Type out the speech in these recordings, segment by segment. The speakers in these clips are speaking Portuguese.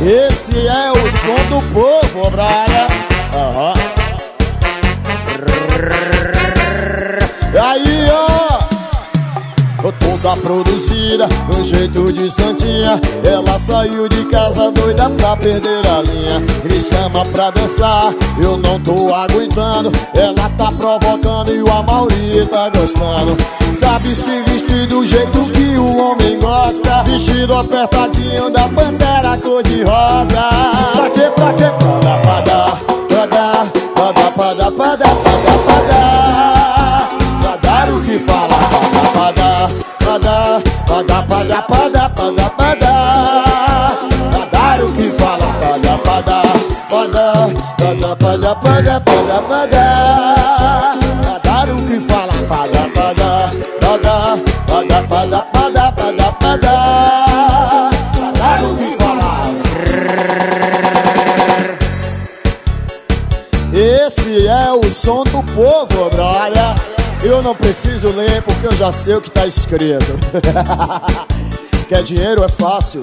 Esse é o som do povo, Braga. Aí, ó, toda produzida, no jeito de santinha. Ela saiu de casa doida pra perder a linha. Me chama pra dançar, eu não tô aguentando. Ela tá provocando e o Amaury tá gostando. Sabe se vestir do jeito que o homem gosta. Vestido apertadinho da Pantera cor-de-rosa. Pra quê, pra quê? Pra dar, pra dar, pra dar, pra dar, pra dar, pra dar, pra dar, pra dar. Pra dar o que fala, pra dar, pra dar, pra dar, pra dar, pra dar, pra dar, pra dar. Pra dar o que fala, pra dar, pra dar, pra dar, pra dar, pra dar, pra dar, pra dar, pra dar. Pra dar o que fala, pra dar, pra dar, pra dar, pra dar, pra dar, pra dar, pra dar, pra dar. Pra dar o que fala. Esse é o som do povo, brother. Eu não preciso ler porque eu já sei o que tá escrito. Quer dinheiro é fácil.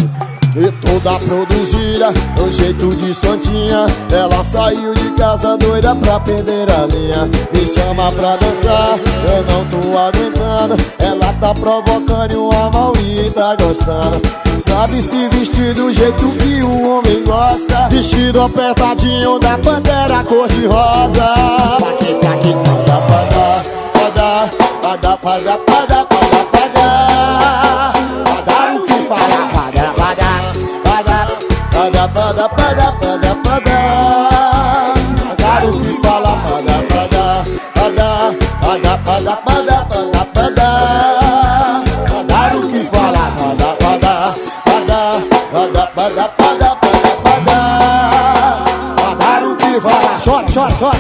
E toda produzida, do jeito de santinha. Ela saiu de casa doida pra perder a linha. Me chama pra dançar, eu não tô aguentando. Ela tá provocando e o Amaury tá gostando. Sabe se vestir do jeito que o homem gosta. Vestido apertadinho da Pantera cor-de-rosa. Pra que não dá pra dar, pra dar, pra dar, pra dar, pra dar, pra dar, pra dar. Pra dar o que fala, pra dar, pra dar, pra dar, pra dar, pra dar, pra dar, pra dar, pra dar. Pra dar o que fala, pra dar, pra dar, pra dar, pra dar, pra dar, pra dar, pra dar, pra dar. Pra dar o que fala, pra dar, pra dar, pra dar, pra dar, pra dar, pra dar, pra dar, pra dar. Pra dar o que fala. Chora, chora, chora.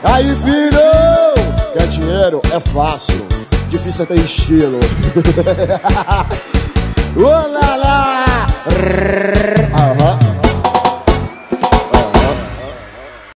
Aí, filho, quer dinheiro é fácil, difícil é ter estilo. Olá lá.